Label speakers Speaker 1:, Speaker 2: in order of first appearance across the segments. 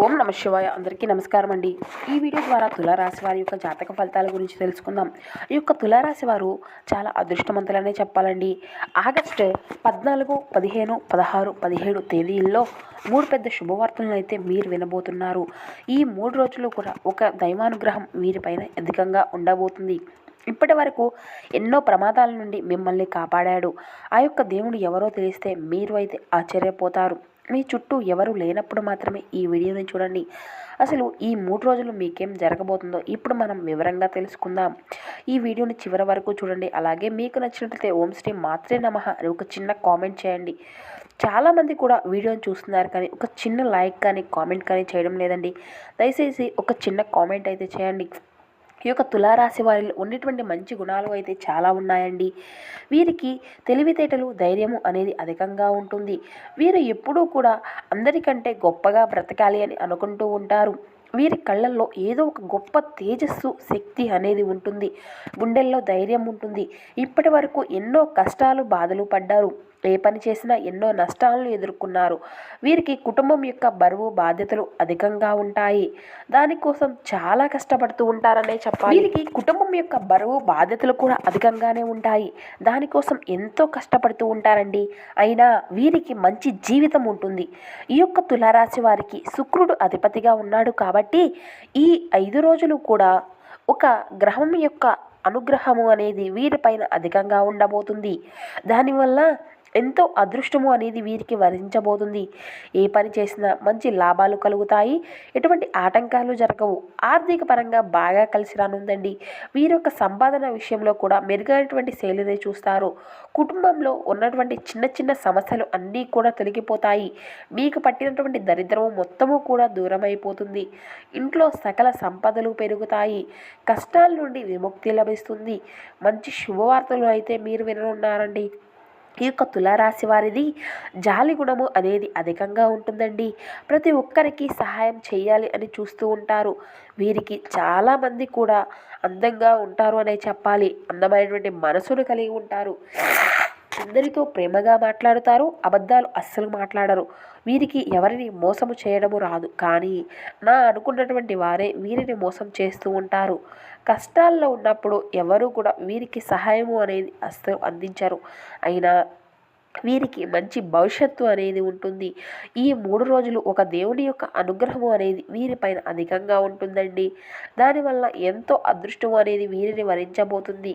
Speaker 1: ఓం నమ శివాయ. అందరికీ నమస్కారం అండి. ఈ వీడియో ద్వారా తులారాశి వారి యొక్క జాతక ఫలితాల గురించి తెలుసుకుందాం. ఈ యొక్క తులారాశి వారు చాలా అదృష్టవంతులనే చెప్పాలండి. ఆగస్టు 14, 15, 16, 17 తేదీల్లో 3 పెద్ద శుభవార్తలను అయితే మీరు వినబోతున్నారు. ఈ 3 రోజులు కూడా ఒక దైవానుగ్రహం వీరిపైన అధికంగా ఉండబోతుంది. ఇప్పటి వరకు ఎన్నో ప్రమాదాల నుండి మిమ్మల్ని కాపాడాడు. ఆ యొక్క దేవుడు ఎవరో తెలిస్తే మీరు అయితే ఆశ్చర్యపోతారు. మీ చుట్టూ ఎవరు లేనప్పుడు మాత్రమే ఈ వీడియోని చూడండి. అసలు ఈ 3 రోజులు మీకేం జరగబోతుందో ఇప్పుడు మనం వివరంగా తెలుసుకుందాం. ఈ వీడియోని చివరి వరకు చూడండి. అలాగే మీకు నచ్చినట్లయితే ఓం శ్రీ మాత్రే నమః అని ఒక చిన్న కామెంట్ చేయండి. చాలామంది కూడా వీడియోని చూస్తున్నారు కానీ ఒక చిన్న లైక్ కానీ కామెంట్ కానీ చేయడం లేదండి. దయచేసి ఒక చిన్న కామెంట్ అయితే చేయండి. ఈ యొక్క తులారాశి వారిలో ఉన్నటువంటి మంచి గుణాలు అయితే చాలా ఉన్నాయండి. వీరికి తెలివితేటలు, ధైర్యము అనేది అధికంగా ఉంటుంది. వీరు ఎప్పుడూ కూడా అందరికంటే గొప్పగా బ్రతకాలి అని అనుకుంటూ ఉంటారు. వీరి కళ్ళల్లో ఏదో ఒక గొప్ప తేజస్సు, శక్తి అనేది ఉంటుంది. గుండెల్లో ధైర్యం ఉంటుంది. ఇప్పటి వరకు ఎన్నో కష్టాలు, బాధలు పడ్డారు. ఏ పని చేసినా ఎన్నో నష్టాలను ఎదుర్కొన్నారు. వీరికి కుటుంబం యొక్క బరువు, బాధ్యతలు అధికంగా ఉంటాయి. దానికోసం చాలా కష్టపడుతూ ఉంటారనే చెప్పాలి. వీరికి కుటుంబం యొక్క బరువు, బాధ్యతలు కూడా అధికంగానే ఉంటాయి. దానికోసం ఎంతో కష్టపడుతూ ఉంటారండి. అయినా వీరికి మంచి జీవితం ఉంటుంది. ఈ యొక్క తులారాశి వారికి శుక్రుడు అధిపతిగా ఉన్నాడు కాబట్టి ఈ 5 రోజులు కూడా ఒక గ్రహం యొక్క అనుగ్రహము అనేది వీరిపైన అధికంగా ఉండబోతుంది. దానివల్ల ఎంతో అదృష్టము అనేది వీరికి వరించబోతుంది. ఏ పని చేసినా మంచి లాభాలు కలుగుతాయి. ఎటువంటి ఆటంకాలు జరగవు. ఆర్థిక పరంగా బాగా కలిసి రానుందండి. వీరి యొక్క సంపాదన విషయంలో కూడా మెరుగైనటువంటి శైలిని చూస్తారు. కుటుంబంలో ఉన్నటువంటి చిన్న చిన్న సమస్యలు అన్నీ కూడా తొలగిపోతాయి. మీకు పట్టినటువంటి దరిద్రము మొత్తము కూడా దూరం అయిపోతుంది. ఇంట్లో సకల సంపదలు పెరుగుతాయి. కష్టాల నుండి విముక్తి లభిస్తుంది. మంచి శుభవార్తలు అయితే మీరు విననున్నారండి. ఈ యొక్క తులారాశి వారిది జాలి గుణము అనేది అధికంగా ఉంటుందండి. ప్రతి ఒక్కరికి సహాయం చేయాలి అని చూస్తూ ఉంటారు. వీరికి చాలామంది కూడా అందంగా ఉంటారు అనే చెప్పాలి. అందమైనటువంటి మనసును కలిగి ఉంటారు. అందరితో ప్రేమగా మాట్లాడుతారు. అబద్ధాలు అస్సలు మాట్లాడరు. వీరికి ఎవరిని మోసము చేయడము రాదు. కానీ నా అనుకున్నటువంటి వారే వీరిని మోసం చేస్తూ ఉంటారు. కష్టాల్లో ఉన్నప్పుడు ఎవరు కూడా వీరికి సహాయము అనేది అస్సలు అందించరు. అయినా వీరికి మంచి భవిష్యత్తు అనేది ఉంటుంది. ఈ 3 రోజులు ఒక దేవుని యొక్క అనుగ్రహము అనేది వీరిపైన అధికంగా ఉంటుందండి. దానివల్ల ఎంతో అదృష్టం అనేది వీరిని వరించబోతుంది.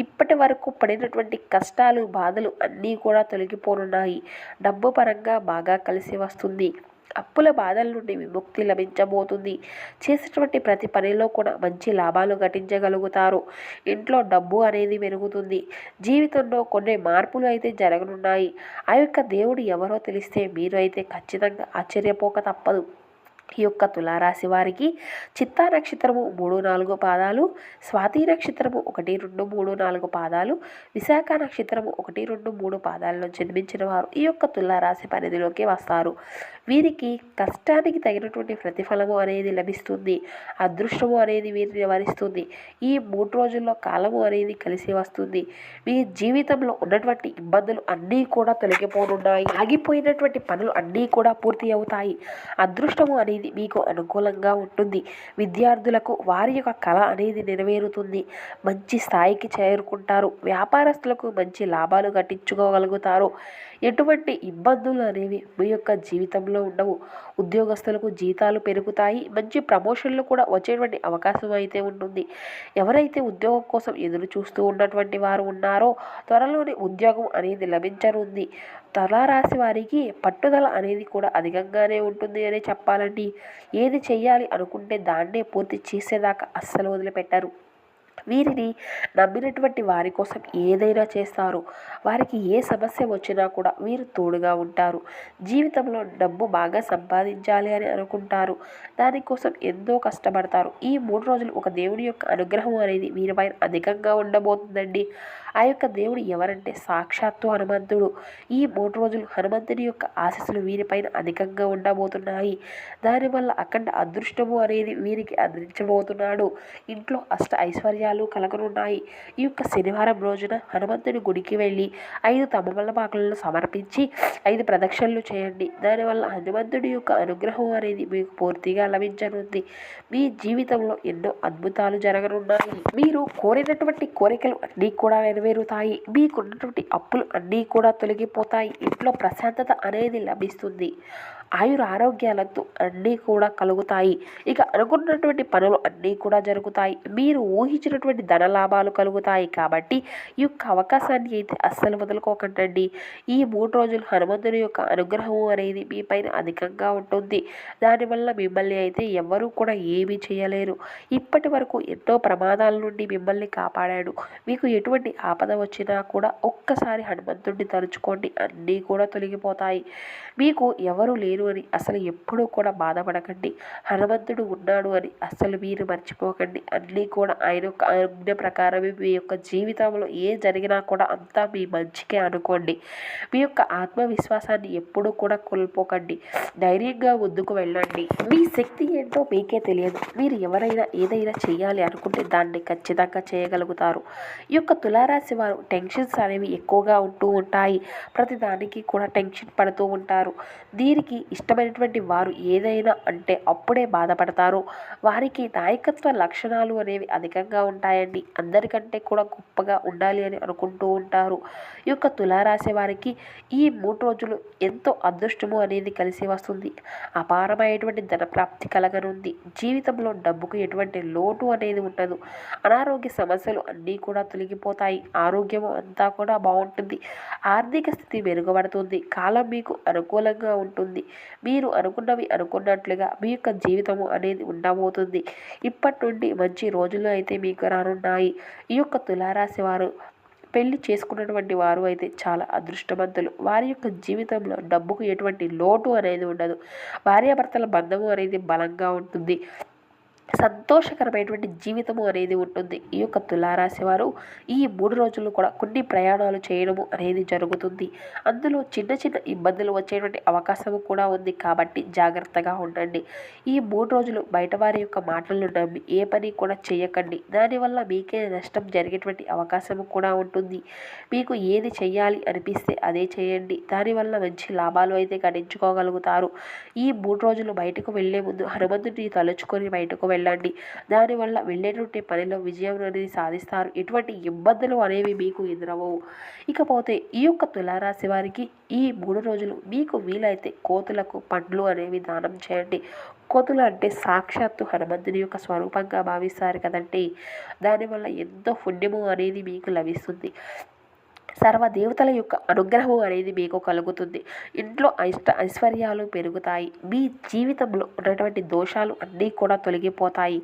Speaker 1: ఇప్పటి వరకు పడినటువంటి కష్టాలు, బాధలు అన్నీ కూడా తొలగిపోనున్నాయి. డబ్బు పరంగా బాగా కలిసి వస్తుంది. అప్పుల బాధల నుండి విముక్తి లభించబోతుంది. చేసేటువంటి ప్రతి పనిలో కూడా మంచి లాభాలు గటించగలుగుతారు. ఇంట్లో డబ్బు అనేది పెరుగుతుంది. జీవితంలో కొన్ని మార్పులు అయితే జరగనున్నాయి. ఆ యొక్క దేవుడు ఎవరో తెలిస్తే మీరు అయితే ఖచ్చితంగా ఆశ్చర్యపోక తప్పదు. ఈ యొక్క తులారాశి వారికి చిత్తా నక్షత్రము 3, 4 పాదాలు, స్వాతి నక్షత్రము 1, 2, 3, 4 పాదాలు, విశాఖ నక్షత్రము 1, 2, 3 పాదాలలో జన్మించిన వారు ఈ యొక్క తులారాశి పరిధిలోకి వస్తారు. వీరికి కష్టానికి తగినటువంటి ప్రతిఫలము అనేది లభిస్తుంది. అదృష్టము అనేది వీరిని వరిస్తుంది. ఈ 3 రోజుల్లో కాలము అనేది కలిసి వస్తుంది. మీ జీవితంలో ఉన్నటువంటి ఇబ్బందులు అన్నీ కూడా తొలగిపోనున్నాయి. ఆగిపోయినటువంటి పనులు అన్నీ కూడా పూర్తి అవుతాయి. అదృష్టము అనేది మీకు అనుకూలంగా ఉంటుంది. విద్యార్థులకు వారి యొక్క కళ అనేది నెరవేరుతుంది. మంచి స్థాయికి చేరుకుంటారు. వ్యాపారస్తులకు మంచి లాభాలు గట్టించుకోగలుగుతారు. ఎటువంటి ఇబ్బందులు అనేవి మీ యొక్క జీవితంలో ఉండవు. ఉద్యోగస్తులకు జీతాలు పెరుగుతాయి. మంచి ప్రమోషన్లు కూడా వచ్చేటువంటి అవకాశం అయితే ఉంటుంది. ఎవరైతే ఉద్యోగం కోసం ఎదురు చూస్తూ ఉన్నటువంటి వారు ఉన్నారో త్వరలోనే ఉద్యోగం అనేది లభించనుంది. తులారాశి వారికి పట్టుదల అనేది కూడా అధికంగానే ఉంటుంది అనే చెప్పాలండి. ఏది చెయ్యాలి అనుకుంటే దాన్నే పూర్తి చేసేదాకా అస్సలు వదిలిపెట్టారు. వీరిని నమ్మినటువంటి వారి కోసం ఏదైనా చేస్తారు. వారికి ఏ సమస్య వచ్చినా కూడా వీరు తోడుగా ఉంటారు. జీవితంలో డబ్బు బాగా సంపాదించాలి అని అనుకుంటారు. దానికోసం ఎంతో కష్టపడతారు. ఈ 3 రోజులు ఒక దేవుని యొక్క అనుగ్రహం అనేది వీరిపైన అధికంగా ఉండబోతుందండి. ఆ యొక్క దేవుడు ఎవరంటే సాక్షాత్తు హనుమంతుడు. ఈ 3 రోజులు హనుమంతుని యొక్క ఆశీస్సులు వీరిపైన అధికంగా ఉండబోతున్నాయి. దానివల్ల అఖండ అదృష్టము అనేది వీరికి అందించబోతున్నాడు. ఇంట్లో అష్ట ఐశ్వర్యాలు కలగనున్నాయి. ఈ యొక్క శనివారం రోజున హనుమంతుని గుడికి వెళ్ళి 5 తమలపాకులను సమర్పించి 5 ప్రదక్షిణలు చేయండి. దానివల్ల హనుమంతుడి యొక్క అనుగ్రహం అనేది మీకు పూర్తిగా లభించనుంది. మీ జీవితంలో ఎన్నో అద్భుతాలు జరగనున్నాయి. మీరు కోరినటువంటి కోరికలు అన్నీ కూడా నెరవేరుతాయి. మీకున్నటువంటి అప్పులు అన్నీ కూడా తొలగిపోతాయి. ఇంట్లో ప్రశాంతత అనేది లభిస్తుంది. ఆయుర ఆరోగ్యాలతో అన్నీ కూడా కలుగుతాయి. ఇక అనుకున్నటువంటి పనులు అన్నీ కూడా జరుగుతాయి. మీరు ఊహించినటువంటి ధన లాభాలు కలుగుతాయి. కాబట్టి ఈ యొక్క అవకాశాన్ని అయితే అస్సలు వదులుకోకండి. ఈ 3 రోజులు హనుమంతుని యొక్క అనుగ్రహం అనేది మీ పైన అధికంగా ఉంటుంది. దానివల్ల మిమ్మల్ని అయితే ఎవ్వరూ కూడా ఏమీ చేయలేరు. ఇప్పటి వరకు ఎన్నో ప్రమాదాల నుండి మిమ్మల్ని కాపాడాడు. మీకు ఎటువంటి ఆపద వచ్చినా కూడా ఒక్కసారి హనుమంతుడిని తలుచుకోండి, అన్నీ కూడా తొలగిపోతాయి. మీకు ఎవరు లేరు అని అసలు ఎప్పుడూ కూడా బాధపడకండి. హనుమంతుడు ఉన్నాడు అని అసలు మీరు మర్చిపోకండి. అన్నీ కూడా ఆయన యొక్క ఆజ్ఞ ప్రకారమే మీ యొక్క జీవితంలో జరిగినా కూడా అంతా మీ మంచికే అనుకోండి. మీ యొక్క ఆత్మవిశ్వాసాన్ని ఎప్పుడూ కూడా కోల్పోకండి. ధైర్యంగా ముందుకు వెళ్ళండి. మీ శక్తి ఏంటో మీకే తెలియదు. మీరు ఎవరైనా ఏదైనా చేయాలి అనుకుంటే దాన్ని ఖచ్చితంగా చేయగలుగుతారు. ఈ యొక్క తులారాశి వారు టెన్షన్స్ అనేవి ఎక్కువగా ఉంటూ ఉంటాయి. ప్రతిదానికి కూడా టెన్షన్ పడుతూ ఉంటారు. దీనికి ఇష్టమైనటువంటి వారు ఏదైనా అంటే అప్పుడే బాధపడతారు. వారికి నాయకత్వ లక్షణాలు అనేవి అధికంగా ఉంటాయండి. అందరికంటే కూడా గొప్పగా ఉండాలి అని అనుకుంటూ ఉంటారు. ఈ యొక్క తులారాశి వారికి ఈ 3 రోజులు ఎంతో అదృష్టము అనేది కలిసి వస్తుంది. అపారమైనటువంటి ధనప్రాప్తి కలగనుంది. జీవితంలో డబ్బుకు ఎటువంటి లోటు అనేది ఉండదు. అనారోగ్య సమస్యలు అన్నీ కూడా తొలగిపోతాయి. ఆరోగ్యము అంతా కూడా బాగుంటుంది. ఆర్థిక స్థితి మెరుగుపడుతుంది. కాలం మీకు అనుకూలంగా ఉంటుంది. మీరు అనుకున్నవి అనుకున్నట్లుగా మీ యొక్క జీవితము అనేది ఉండబోతుంది. ఇప్పటి నుండి మంచి రోజులు అయితే మీకు రానున్నాయి. ఈ యొక్క తులారాశి వారు పెళ్లి చేసుకున్నటువంటి వారు అయితే చాలా అదృష్టవంతులు. వారి యొక్క జీవితంలో డబ్బుకు ఎటువంటి లోటు అనేది ఉండదు. భార్యాభర్తల బంధము అనేది బలంగా ఉంటుంది. సంతోషకరమైనటువంటి జీవితము అనేది ఉంటుంది. ఈ యొక్క తులారాశి వారు ఈ 3 రోజులు కూడా కొన్ని ప్రయాణాలు చేయడము అనేది జరుగుతుంది. అందులో చిన్న చిన్న ఇబ్బందులు వచ్చేటువంటి అవకాశము కూడా ఉంది. కాబట్టి జాగ్రత్తగా ఉండండి. ఈ 3 రోజులు బయట వారి యొక్క మాటలను నమ్మి ఏ పని కూడా చేయకండి. దానివల్ల మీకే నష్టం జరిగేటువంటి అవకాశము కూడా ఉంటుంది. మీకు ఏది చెయ్యాలి అనిపిస్తే అదే చేయండి. దానివల్ల మంచి లాభాలు అయితే గడించుకోగలుగుతారు. ఈ 3 రోజులు బయటకు వెళ్లే ముందు హనుమంతుడిని తలుచుకొని బయటకు వెళ్ళండి. దానివల్ల వెళ్ళేటువంటి పనిలో విజయం అనేది సాధిస్తారు. ఎటువంటి ఇబ్బందులు అనేవి మీకు ఎదురవవు. ఇకపోతే ఈ యొక్క తులారాశి వారికి ఈ 3 రోజులు మీకు వీలైతే కోతులకు పండ్లు అనేవి దానం చేయండి. కోతులు అంటే సాక్షాత్తు హనుమంతుని యొక్క స్వరూపంగా భావిస్తారు కదండి. దానివల్ల ఎంతో పుణ్యము అనేది మీకు లభిస్తుంది. సర్వదేవతల యొక్క అనుగ్రహం అనేది మీకు కలుగుతుంది. ఇంట్లో ఐశ్వర్యాలు పెరుగుతాయి. మీ జీవితంలో ఉన్నటువంటి దోషాలు అన్నీ కూడా తొలగిపోతాయి.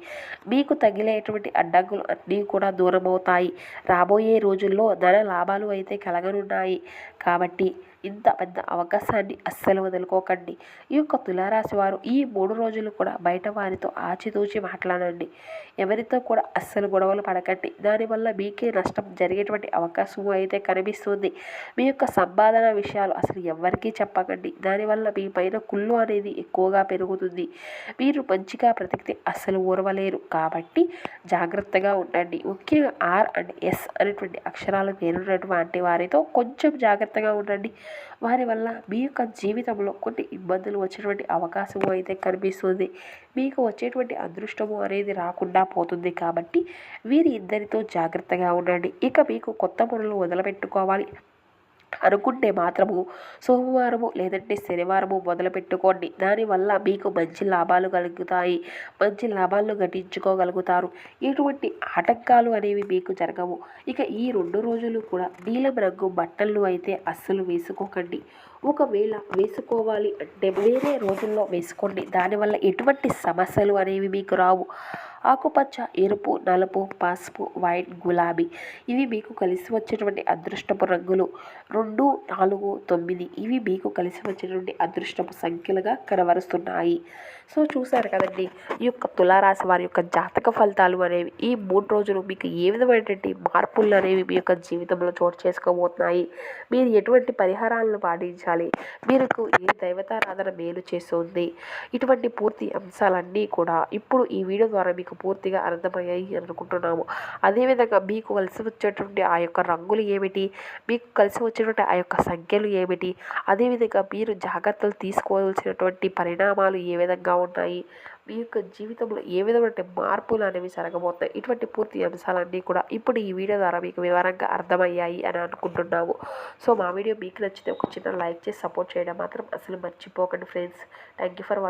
Speaker 1: మీకు తగిలేటువంటి అడ్డంకులు అన్నీ కూడా దూరమవుతాయి. రాబోయే రోజుల్లో ధన లాభాలు అయితే కలగనున్నాయి. కాబట్టి ఇంత పెద్ద అవకాశాన్ని అస్సలు వదులుకోకండి. ఈ యొక్క తులారాశి వారు ఈ 3 రోజులు కూడా బయట వారితో ఆచితూచి మాట్లాడండి. ఎవరితో కూడా అస్సలు గొడవలు పడకండి. దానివల్ల మీకే నష్టం జరిగేటువంటి అవకాశం అయితే కనిపిస్తుంది. మీ యొక్క సంపాదన విషయాలు అసలు ఎవరికీ చెప్పకండి. దానివల్ల మీ పైన కుళ్ళు అనేది ఎక్కువగా పెరుగుతుంది. మీరు మంచిగా బ్రతికితే అస్సలు ఓర్వలేరు. కాబట్టి జాగ్రత్తగా ఉండండి. ముఖ్యంగా ఆర్ అండ్ ఎస్ అనేటువంటి అక్షరాలు పేరున్నటువంటి వారితో కొంచెం జాగ్రత్తగా ఉండండి. వారి వల్ల మీ యొక్క జీవితంలో కొన్ని ఇబ్బందులు వచ్చేటువంటి అవకాశము అయితే కనిపిస్తుంది. మీకు వచ్చేటువంటి అదృష్టము అనేది రాకుండా పోతుంది. కాబట్టి వీరి ఇద్దరితో జాగ్రత్తగా ఉండండి. ఇక మీకు కొత్త పనులు మొదలుపెట్టుకోవాలి అనుకుంటే మాత్రము సోమవారము లేదంటే శనివారము మొదలుపెట్టుకోండి. దానివల్ల మీకు మంచి లాభాలు కలుగుతాయి. మంచి లాభాలను గడించుకోగలుగుతారు. ఎటువంటి ఆటంకాలు అనేవి మీకు జరగవు. ఇక ఈ 2 రోజులు కూడా నీలం రంగు బట్టలు అయితే అస్సలు వేసుకోకండి. ఒకవేళ వేసుకోవాలి అంటే వేరే రోజుల్లో వేసుకోండి. దానివల్ల ఎటువంటి సమస్యలు అనేవి మీకు రావు. ఆకుపచ్చ, ఎరుపు, నలుపు, పసుపు, వైట్, గులాబీ ఇవి మీకు కలిసి వచ్చేటువంటి అదృష్టపు రంగులు. 2, 4, 9 ఇవి మీకు కలిసి వచ్చేటువంటి అదృష్టపు సంఖ్యలుగా కనబరుస్తున్నాయి. సో చూసారు కదండి, ఈ యొక్క తులారాశి వారి యొక్క జాతక ఫలితాలు అనేవి ఈ 3 రోజులు మీకు ఏ విధమైనటువంటి మార్పులు అనేవి మీ యొక్క జీవితంలో చోటు చేసుకోబోతున్నాయి, మీరు ఎటువంటి పరిహారాలను పాటించాలి, మీకు ఏ దైవతారాధన మేలు చేస్తుంది, ఇటువంటి పూర్తి అంశాలన్నీ కూడా ఇప్పుడు ఈ వీడియో ద్వారా మీకు పూర్తిగా అర్థమయ్యాయి అనుకుంటున్నాము. అదేవిధంగా మీకు కలిసి వచ్చేటువంటి ఆ యొక్క రంగులు ఏమిటి, మీకు కలిసి వచ్చేటువంటి ఆ యొక్క సంఖ్యలు ఏమిటి, అదేవిధంగా మీరు జాగ్రత్తలు తీసుకోవాల్సినటువంటి పరిణామాలు ఏ విధంగా ఉన్నాయి, మీ యొక్క జీవితంలో ఏ విధమైన మార్పులు అనేవి జరగబోతాయి, ఇటువంటి పూర్తి అంశాలన్నీ కూడా ఇప్పుడు ఈ వీడియో ద్వారా మీకు వివరంగా అర్థమయ్యాయి అని అనుకుంటున్నాము. సో మా వీడియో మీకు నచ్చితే ఒక చిన్న లైక్ చేసి సపోర్ట్ చేయడం మాత్రం అసలు మర్చిపోకండి friends. Thank you for watching.